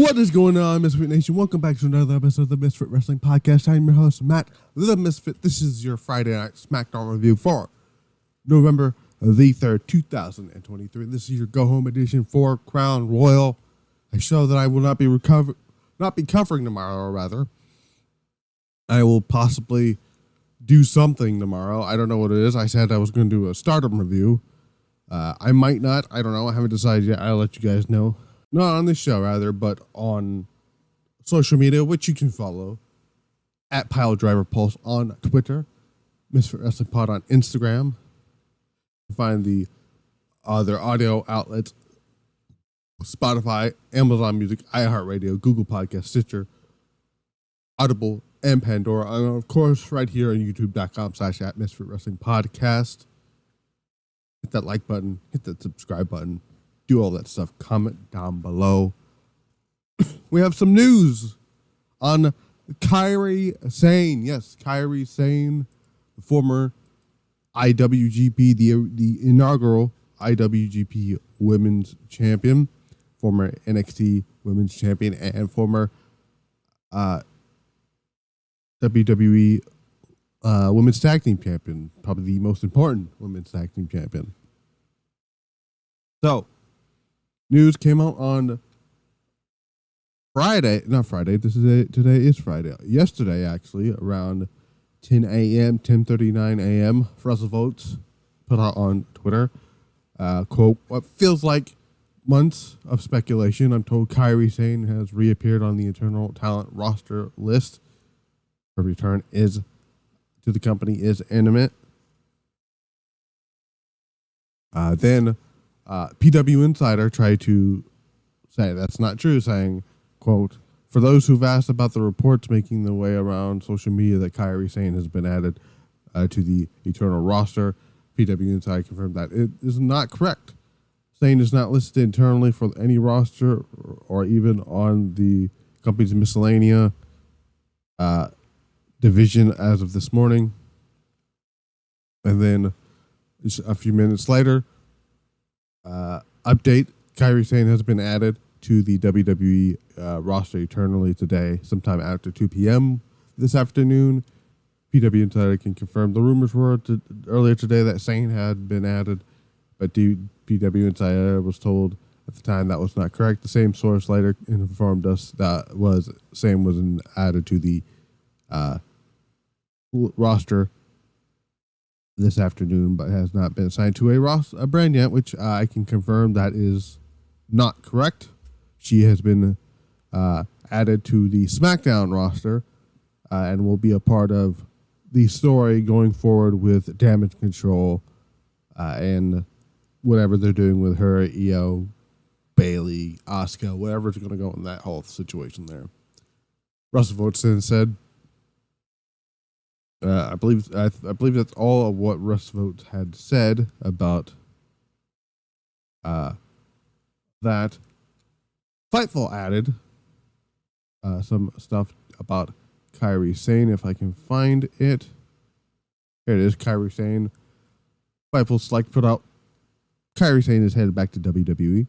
What is going on, Misfit Nation? Welcome back to another episode of the Misfit Wrestling Podcast. I'm your host, Matt, the Misfit. This is your Friday Night SmackDown review for November the 3rd, 2023. This is your go-home edition for Crown Royal, a show that I will not be covering tomorrow, or rather, I will possibly do something tomorrow. I don't know what it is. I said I was going to do a Stardom review. I might not. I don't know. I haven't decided yet. I'll let you guys know. Not on this show, rather, but on social media, which you can follow at PileDriverPulse on Twitter, Misfit Wrestling Pod on Instagram. You can find the other audio outlets: Spotify, Amazon Music, iHeartRadio, Google Podcasts, Stitcher, Audible, and Pandora. And of course, right here on YouTube.com/@Misfit Wrestling Podcast. Hit that like button, hit that subscribe button. Do all that stuff. Comment down below. We have some news on Kairi Sane. Yes, Kairi Sane, the former IWGP, the inaugural IWGP Women's Champion, former NXT Women's Champion, and former WWE Women's Tag Team Champion. Probably the most important Women's Tag Team Champion. So, news came out on Friday. Not Friday. Today is Friday. Yesterday, actually, around 10 a.m., 10:39 a.m. WrestleVotes put out on Twitter, quote, "What feels like months of speculation. I'm told Kairi Sane has reappeared on the Eternal Talent roster list. Her return to the company is imminent." Then PW Insider tried to say that's not true, saying, quote, "For those who've asked about the reports making their way around social media that Kairi Sane has been added to the Eternal roster, PW Insider confirmed that it is not correct. Sane is not listed internally for any roster or even on the company's miscellanea division as of this morning." And then just a few minutes later, update: Kairi Sane has been added to the WWE roster eternally today, sometime after 2 p.m. this afternoon. PW Insider can confirm the rumors were earlier today that Sane had been added, but PW Insider was told at the time that was not correct. The same source later informed us that Sane was added to the roster this afternoon, but has not been assigned to a brand yet, which I can confirm that is not correct. She has been added to the SmackDown roster and will be a part of the story going forward with Damage Control and whatever they're doing with her, IYO, Bayley, Asuka, whatever's going to go in that whole situation there. WrestleVotes said, I believe that's all of what WrestleVotes had said about that. Fightful added some stuff about Kairi Sane, if I can find it. Here it is, Kairi Sane. Fightful Select put out, Kairi Sane is headed back to WWE.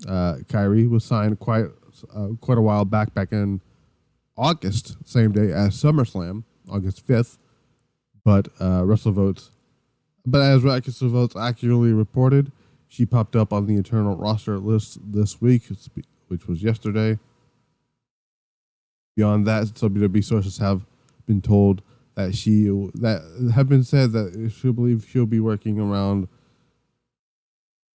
Kairi was signed quite a while back in August, same day as SummerSlam, August 5th. But as WrestleVotes accurately reported, she popped up on the Eternal roster list this week, which was yesterday. Beyond that, WWE sources have been told that she'll be working around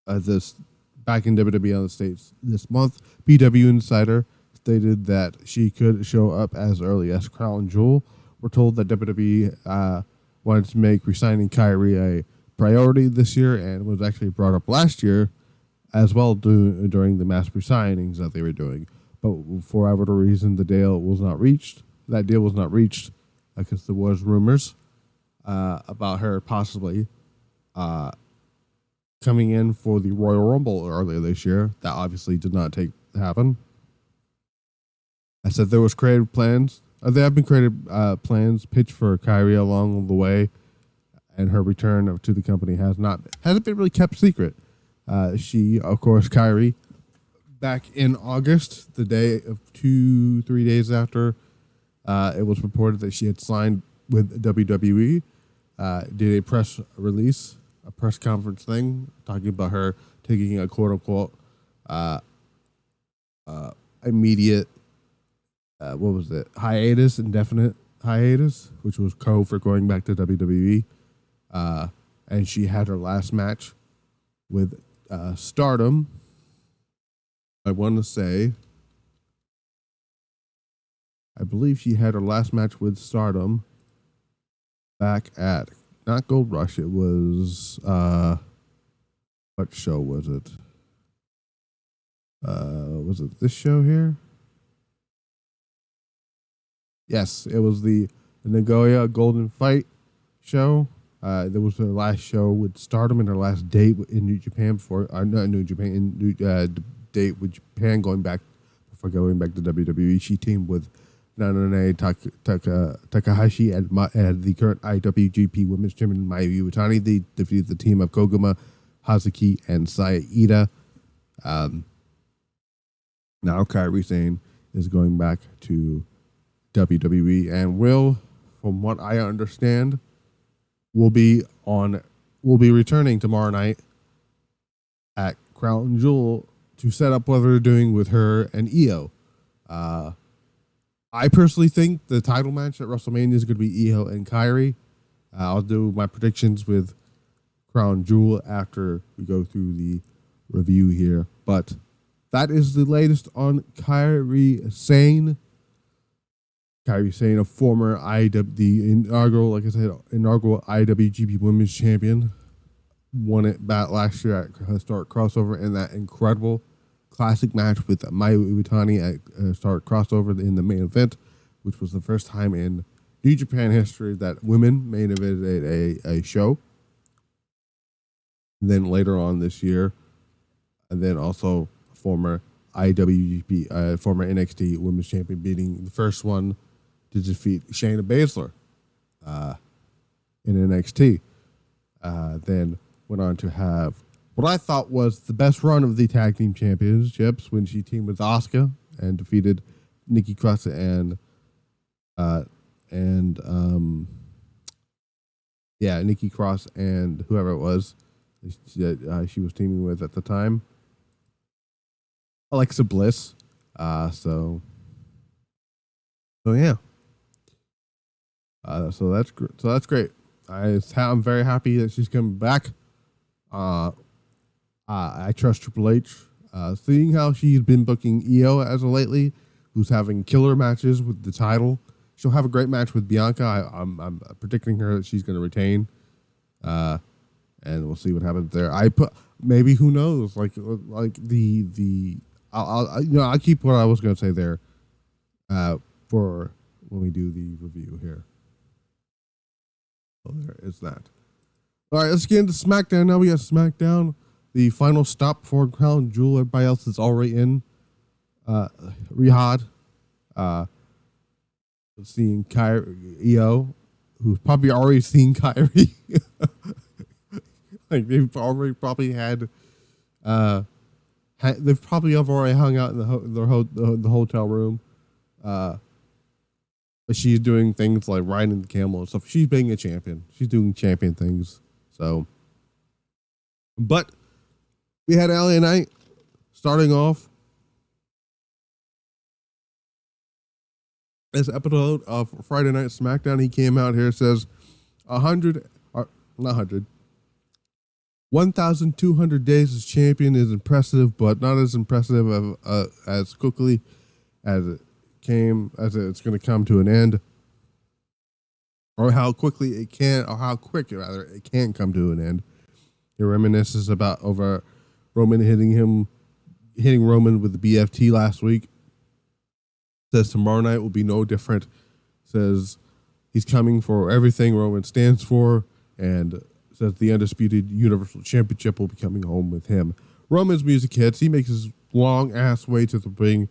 this back in WWE on the States this month. PW Insider stated that she could show up as early as Crown Jewel. We're told that WWE wanted to make re-signing Kairi a priority this year and was actually brought up last year as well during the mass re-signings that they were doing. But for whatever reason, that deal was not reached because there was rumors about her possibly coming in for the Royal Rumble earlier this year. That obviously did not happen. I said there was creative plans. There have been creative plans pitched for Kairi along the way, and her return to the company hasn't been really kept secret. She, of course, Kairi, back in August, the day of 3 days after it was reported that she had signed with WWE, did a press release, a press conference thing, talking about her taking a quote-unquote immediate, hiatus, indefinite hiatus, which was code for going back to WWE. And she had her last match with Stardom. I want to say, I believe she had her last match with Stardom back at, not Gold Rush, it was, what show was it? Was it this show here? Yes, it was the Nagoya Golden Fight show. That was her last show with Stardom and her last date in New Japan before, not New Japan, date with Japan before going back to WWE. She teamed with Nanane Takahashi and the current IWGP Women's Champion IYO. They defeated the team of Koguma, Hazuki, and Saida. Now Kairi Sane is going back to WWE and will, from what I understand, will be returning tomorrow night at Crown Jewel to set up what they're doing with her and IYO. I personally think the title match at WrestleMania is going to be IYO and Kairi. I'll do my predictions with Crown Jewel after we go through the review here. But that is the latest on Kairi Sane. Kairi Sane, a former inaugural IWGP Women's Champion, won it back last year at Historic Crossover in that incredible classic match with Mayu Iwatani at Historic Crossover in the main event, which was the first time in New Japan history that women main evented a show. And then later on this year, and then also former IWGP, former NXT Women's Champion, beating the first one to defeat Shayna Baszler in NXT. Then went on to have what I thought was the best run of the tag team championships when she teamed with Asuka and defeated Nikki Cross and Nikki Cross and whoever it was she was teaming with at the time, Alexa Bliss. So yeah. So that's great. I'm very happy that she's coming back. I trust Triple H. Seeing how she's been booking IYO as of lately, who's having killer matches with the title. She'll have a great match with Bianca. I'm predicting her that she's going to retain. And we'll see what happens there. Maybe, who knows? I'll keep what I was going to say there for when we do the review here. So there is that. All right, let's get into SmackDown. Now we got SmackDown, the final stop for Crown Jewel. Everybody else is already in. Riyadh, seeing IYO, who's probably already seen Kairi. Like they've already probably had. They've probably have already hung out in the hotel room. But she's doing things like riding the camel and stuff. She's being a champion. She's doing champion things. So, but we had LA Knight starting off this episode of Friday Night SmackDown. He came out here, says 1,200 days as champion is impressive, but not as impressive as quickly as it's going to come to an end, or how quick it can come to an end. He reminisces about over Roman hitting Roman with the BFT last week. Says tomorrow night will be no different. Says he's coming for everything Roman stands for, and says the undisputed Universal Championship will be coming home with him. Roman's music hits. He makes his long ass way to the ring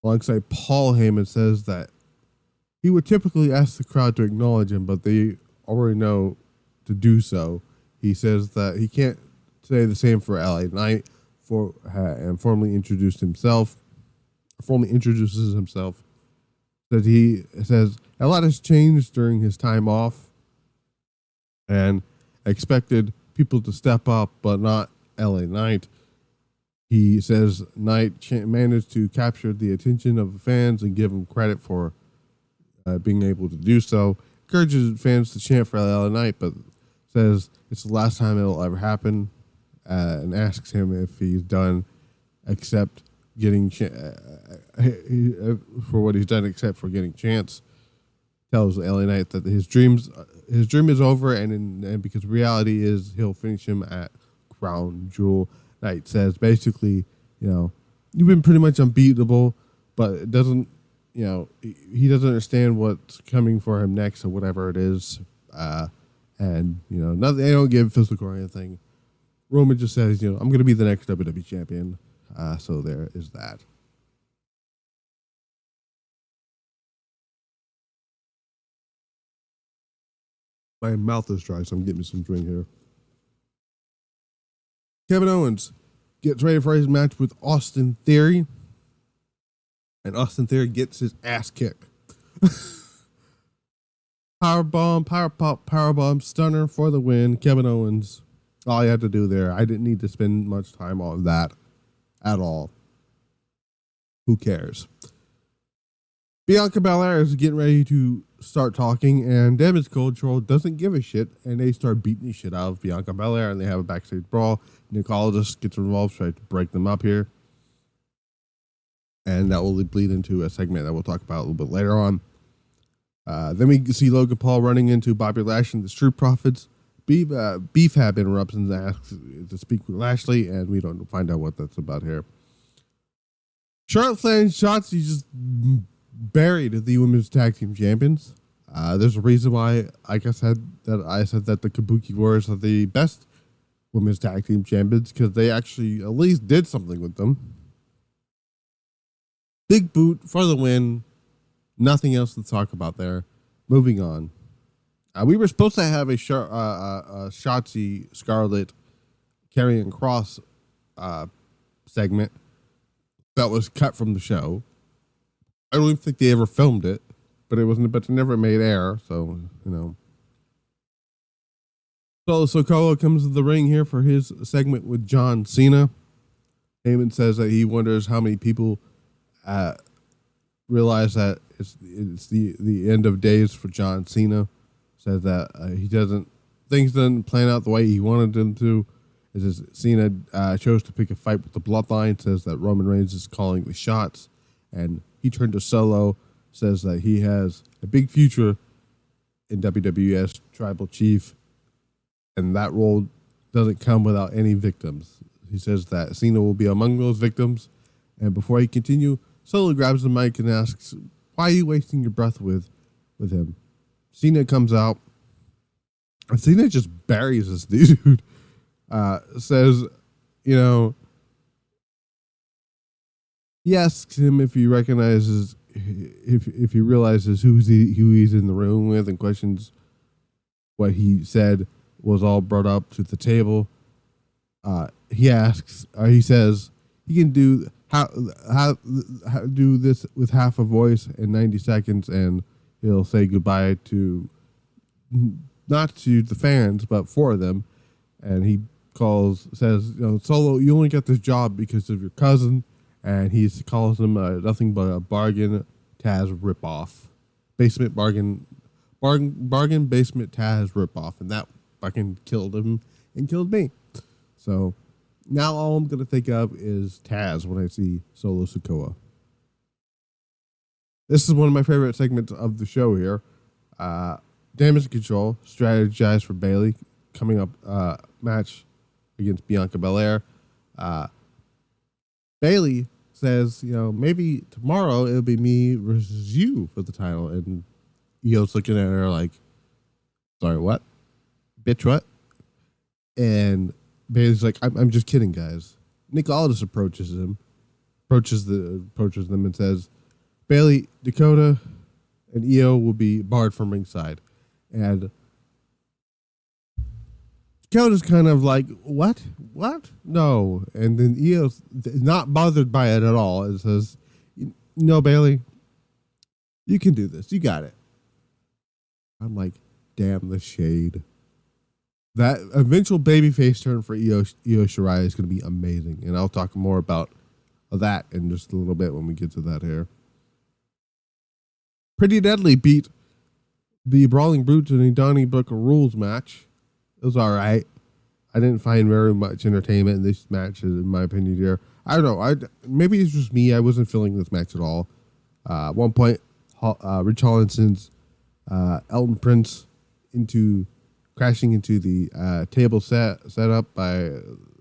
alongside Paul Heyman. Says that he would typically ask the crowd to acknowledge him, but they already know to do so. He says that he can't say the same for LA Knight. and formally introduces himself. That he says a lot has changed during his time off, and expected people to step up, but not LA Knight. He says Knight managed to capture the attention of the fans and give him credit for being able to do so. Encourages fans to chant for LA Knight, but says it's the last time it'll ever happen, and asks him if he's done except getting for what he's done except for getting chance. Tells LA Knight that his dream is over, and because reality is he'll finish him at Crown Jewel. Knight says basically, you've been pretty much unbeatable, but it doesn't, he doesn't understand what's coming for him next or whatever it is, and nothing. They don't give physical or anything. Roman just says, I'm going to be the next WWE champion. So there is that. My mouth is dry, so I'm getting me some drink here. Kevin Owens gets ready for his match with Austin Theory, and Austin Theory gets his ass kicked. Powerbomb, power pop, powerbomb, stunner for the win. Kevin Owens. All you had to do there. I didn't need to spend much time on that at all. Who cares? Bianca Belair is getting ready to start talking, and Damage Control doesn't give a shit, and they start beating the shit out of Bianca Belair, and they have a backstage brawl. Nicologist gets involved, trying to break them up here, and that will bleed into a segment that we'll talk about a little bit later on. Then we see Logan Paul running into Bobby Lashley and the Street Profits. Beefhab interrupts and asks to speak with Lashley, and we don't find out what that's about here. Charlotte Flair and Shotzi just buried the women's tag team champions. There's a reason why, like I said that the Kabuki Warriors are the best women's tag team champions, because they actually at least did something with them. Big boot for the win. Nothing else to talk about there. Moving on. We were supposed to have a Shotzi Scarlett Karrion Kross segment that was cut from the show. I don't even think they ever filmed it, but it never made air. So Solo Sikoa comes to the ring here for his segment with John Cena. Heyman says that he wonders how many people realize that it's the end of days for John Cena. Says that things didn't plan out the way he wanted them to. It says Cena chose to pick a fight with the Bloodline. Says that Roman Reigns is calling the shots, and he turned to Solo. Says that he has a big future in WWE as Tribal Chief, and that role doesn't come without any victims. He says that Cena will be among those victims, and before he continue, Solo grabs the mic and asks, "Why are you wasting your breath with him?" Cena comes out, and Cena just buries this dude. Says, he asks him if he recognizes, if he realizes who he's in the room with, and questions what he said was all brought up to the table. He says he can do do this with half a voice in 90 seconds, and he'll say goodbye to, not to the fans, but for them. And he says, Solo, you only got this job because of your cousin. And he calls him nothing but a bargain Taz ripoff. Basement bargain basement Taz ripoff. And that fucking killed him and killed me. So now all I'm going to think of is Taz when I see Solo Sikoa. This is one of my favorite segments of the show here. Damage Control strategize for Bayley coming up match against Bianca Belair. Bayley says, maybe tomorrow it'll be me versus you for the title. And Io's looking at her like, sorry, what? Bitch, what? And Bayley's like, I'm just kidding, guys. Nick Aldis approaches them and says, Bayley, Dakota, and Io will be barred from ringside. And Kelda's kind of like, what? No. And then Io's not bothered by it at all. It says, no, Bayley, you can do this. You got it. I'm like, damn the shade. That eventual babyface turn for Io Shirai is going to be amazing. And I'll talk more about that in just a little bit when we get to that here. Pretty Deadly beat the Brawling Brutes in a Donnybrook Rules match. It was all right. I didn't find very much entertainment in this match, in my opinion here. I don't know. Maybe it's just me. I wasn't feeling this match at all. At one point, Rich Hollinson's Elton Prince crashing into the table set up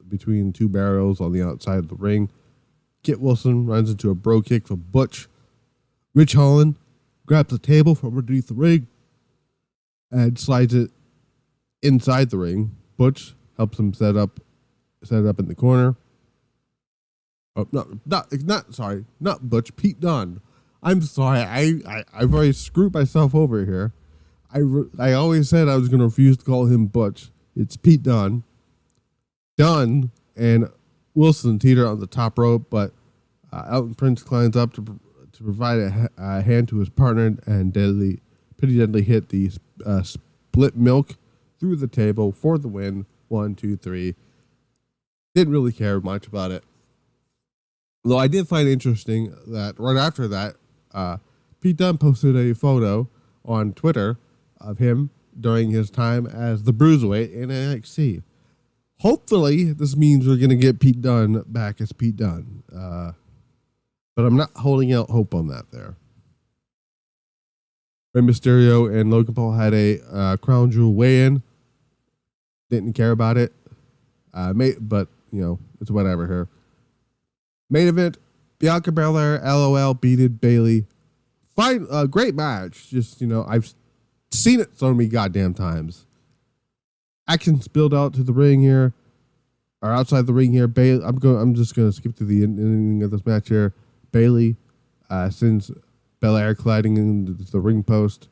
between two barrels on the outside of the ring. Kit Wilson runs into a bro kick from Butch. Rich Holland grabs the table from underneath the ring and slides it inside the ring. Butch helps him set up in the corner. Oh, not Butch. Pete Dunne. I'm sorry. I've already screwed myself over here. I always said I was going to refuse to call him Butch. It's Pete Dunne. Dunne and Wilson teeter on the top rope, but Elton Prince climbs up to provide a hand to his partner, and Pretty Deadly hit the split milk through the table for the win. 1, 2, 3. Didn't really care much about it. Though I did find interesting that right after that, Pete Dunne posted a photo on Twitter of him during his time as the Bruiserweight in NXT. Hopefully, this means we're going to get Pete Dunne back as Pete Dunne. But I'm not holding out hope on that there. Rey Mysterio and Logan Paul had a Crown Jewel weigh-in. Didn't care about it. But, it's whatever here. Main event, Bianca Belair, LOL, beated Bayley. Fine, great match. Just, I've seen it so many goddamn times. Action spilled out to the ring here, or outside the ring here. Bayley, I'm just gonna skip to the ending of this match here. Bayley sends Belair colliding into the ring post.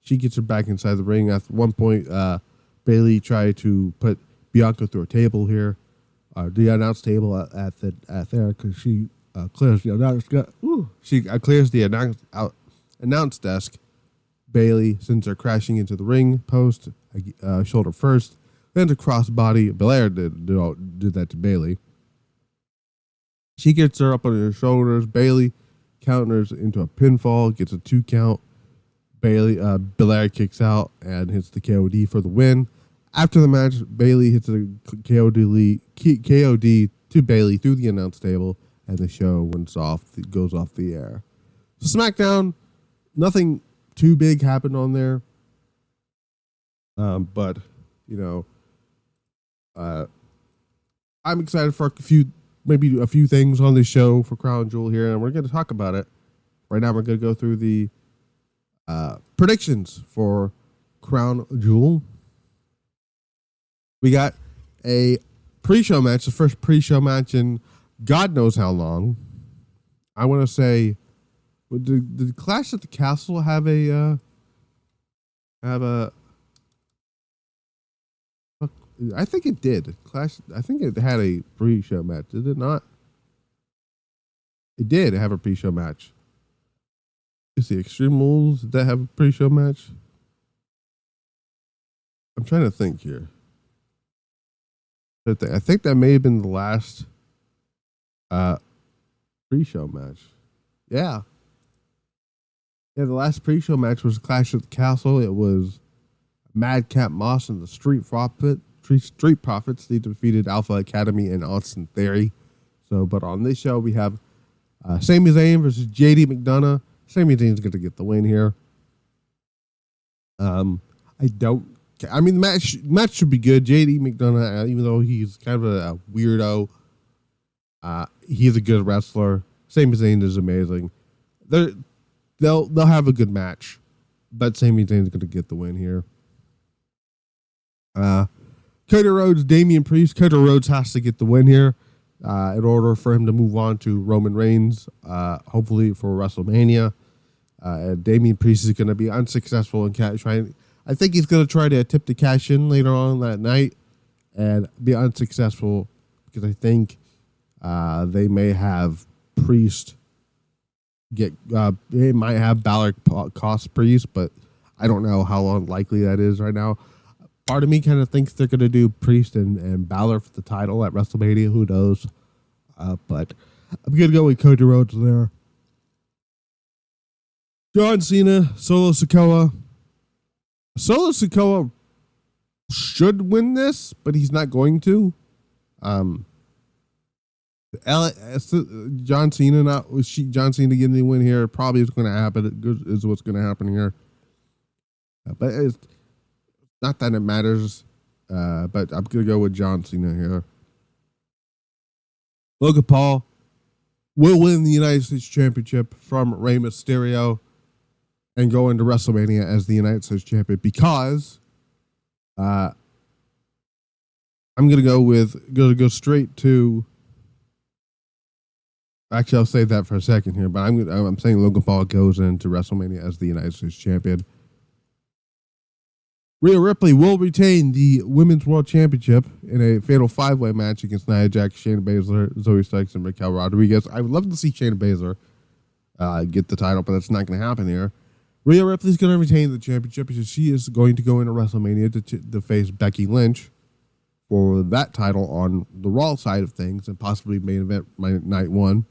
She gets her back inside the ring. At one point, Bayley tried to put Bianca through a table here, the announce table at there, because she clears the announce desk. Bayley sends her crashing into the ring post, shoulder first, then to crossbody. Belair did that to Bayley. She gets her up on her shoulders. Bayley counters into a pinfall, gets a 2 count. Belair kicks out and hits the KOD for the win. After the match, Bayley hits a KOD to Bayley through the announce table, and the show goes off the air. So SmackDown, nothing too big happened on there. But I'm excited for a few things on this show for Crown Jewel here, and we're going to talk about it. Right now, we're going to go through the predictions for Crown Jewel. We got a pre-show match, the first pre-show match in God knows how long. I want to say, did Clash at the Castle have a I think it did. I think it had a pre-show match. Did it not? It did have a pre-show match. Is the Extreme Rules, did that have a pre-show match? I'm trying to think here. I think that may have been the last pre-show match. Yeah. Yeah, the last pre-show match was Clash at the Castle. It was Madcap Moss and the Street Profits. They defeated Alpha Academy and Austin Theory. But on this show, we have Sami Zayn versus JD McDonough. Sami Zayn's going to get the win here. The match should be good. JD McDonough, even though he's kind of a weirdo, he's a good wrestler. Sami Zayn is amazing. They'll have a good match, but Sami Zayn's going to get the win here. Cody Rhodes, Damian Priest. Cody Rhodes has to get the win here in order for him to move on to Roman Reigns, hopefully for WrestleMania. Damian Priest is going to be unsuccessful in trying. I think he's going to try to attempt to cash in later on that night. and be unsuccessful because I think they may have Priest they might have Balor cost Priest, but I don't know how unlikely that is right now. Part of me kind of thinks they're going to do Priest and Balor for the title at WrestleMania. Who knows? But I'm going to go with Cody Rhodes there. John Cena, Solo Sikoa. Solo Sikoa should win this, but he's not going to. John Cena John Cena getting the win here probably is going to happen. Is what's going to happen here. But it's not that it matters. But I'm going to go with John Cena here. Logan Paul will win the United States Championship from Rey Mysterio and go into WrestleMania as the United States Champion because I'm going to go straight to. Actually, I'll save that for a second here, but I'm saying Logan Paul goes into WrestleMania as the United States Champion. Rhea Ripley will retain the Women's World Championship in a fatal 5-way match against Nia Jax, Shayna Baszler, Zoe Starks, and Raquel Rodriguez. I would love to see Shayna Baszler get the title, but that's not going to happen here. Rhea Ripley is going to retain the championship because she is going to go into WrestleMania to face Becky Lynch for that title on the Raw side of things and possibly main event night 1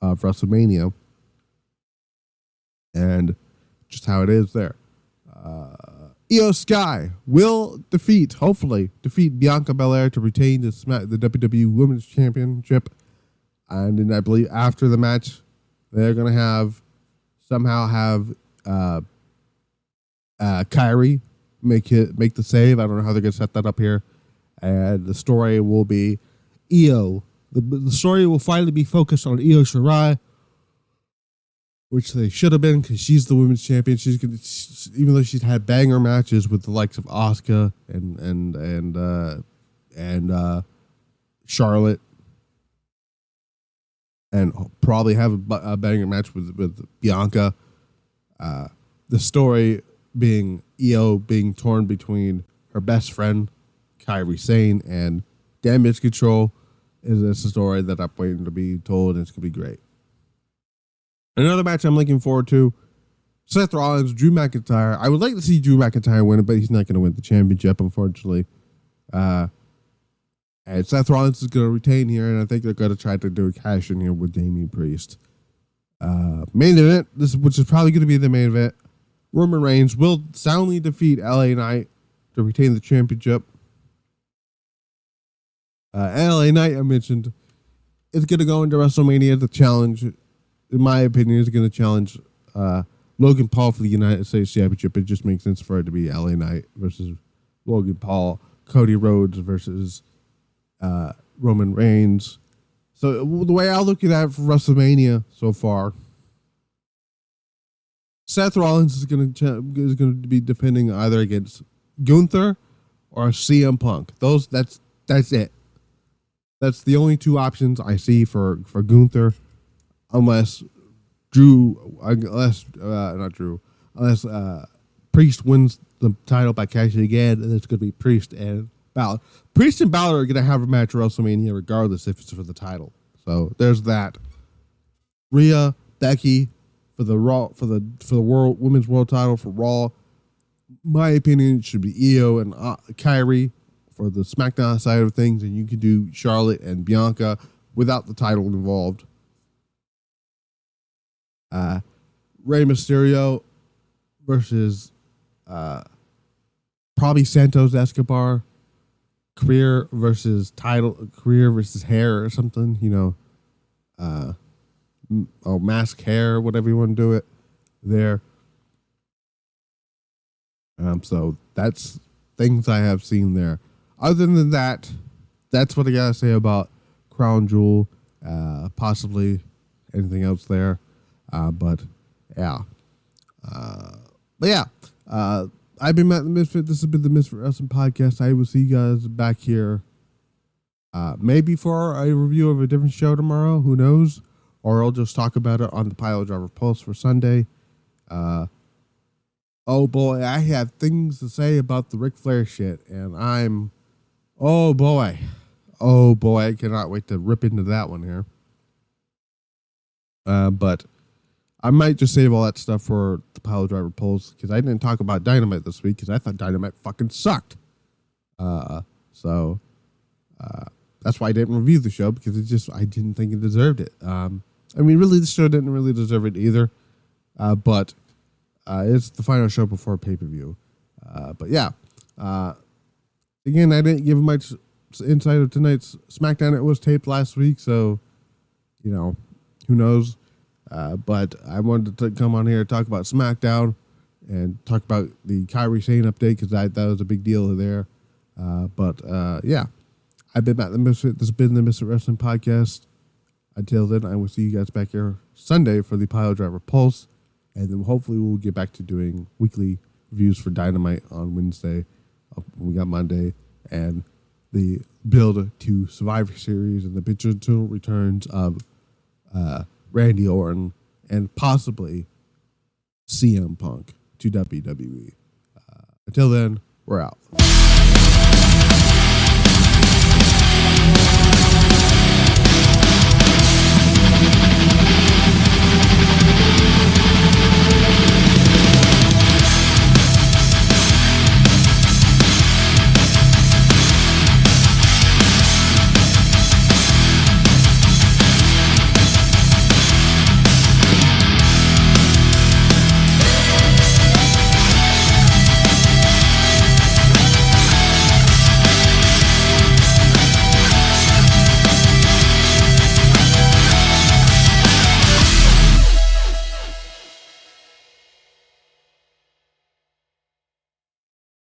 of WrestleMania. And just how it is there. IYO Sky will hopefully defeat Bianca Belair to retain the WWE Women's Championship. And then I believe after the match, they're going to somehow have Kairi make the save. I don't know how they're going to set that up here. And the story will be IYO. The story will finally be focused on IYO Shirai, which they should have been because she's the women's champion. Even though she's had banger matches with the likes of Asuka and Charlotte, and probably have a banger match with Bianca. The story being IYO being torn between her best friend Kairi Sane and Damage Control is a story that I'm waiting to be told, and it's gonna be great. Another match I'm looking forward to: Seth Rollins, Drew McIntyre. I would like to see Drew McIntyre win it, but he's not going to win the championship, unfortunately. And Seth Rollins is going to retain here, and I think they're going to try to do a cash in here with Damian Priest. Main event, which is probably going to be the main event. Roman Reigns will soundly defeat LA Knight to retain the championship. LA Knight, I mentioned, is going to go into WrestleMania to challenge. In my opinion, is going to challenge Logan Paul for the United States Championship. It just makes sense for it to be LA Knight versus Logan Paul, Cody Rhodes versus Roman Reigns. So the way I look at that for WrestleMania so far, Seth Rollins is going to be defending either against Gunther or CM Punk. That's it. That's the only two options I see for Gunther. Unless Priest wins the title by cashing again, and it's going to be Priest and Balor. Priest and Balor are going to have a match at WrestleMania regardless if it's for the title. So there's that. Rhea, Becky for the women's world title for Raw. My opinion, it should be IYO and Kairi for the SmackDown side of things, and you can do Charlotte and Bianca without the title involved. Rey Mysterio versus probably Santos Escobar. Career versus hair or something, or mask hair, whatever you want to do it there. So that's things I have seen there. Other than that, that's what I gotta say about Crown Jewel. Possibly anything else there. But yeah. I've been Matt the Misfit. This has been the Misfit Wrestling Podcast. I will see you guys back here. Maybe for a review of a different show tomorrow. Who knows? Or I'll just talk about it on the Pile Driver Pulse for Sunday. Oh boy, I have things to say about the Ric Flair shit, and I'm Oh boy. Oh boy, I cannot wait to rip into that one here. But I might just save all that stuff for the pile driver polls because I didn't talk about Dynamite this week because I thought Dynamite fucking sucked. So that's why I didn't review the show because I didn't think it deserved it. I mean, really, the show didn't really deserve it either. But it's the final show before pay-per-view. But yeah, again, I didn't give much insight of tonight's SmackDown. It was taped last week, so, who knows. But I wanted to come on here and talk about SmackDown and talk about the Kairi Sane update because that was a big deal there. But yeah, I've been Matt the Misfit. This has been the Misfit Wrestling Podcast. Until then, I will see you guys back here Sunday for the Pile Driver Pulse. And then hopefully we'll get back to doing weekly reviews for Dynamite on Wednesday. We got Monday. And the build to Survivor Series and the potential returns of Randy Orton and possibly CM Punk to WWE. Until then, we're out.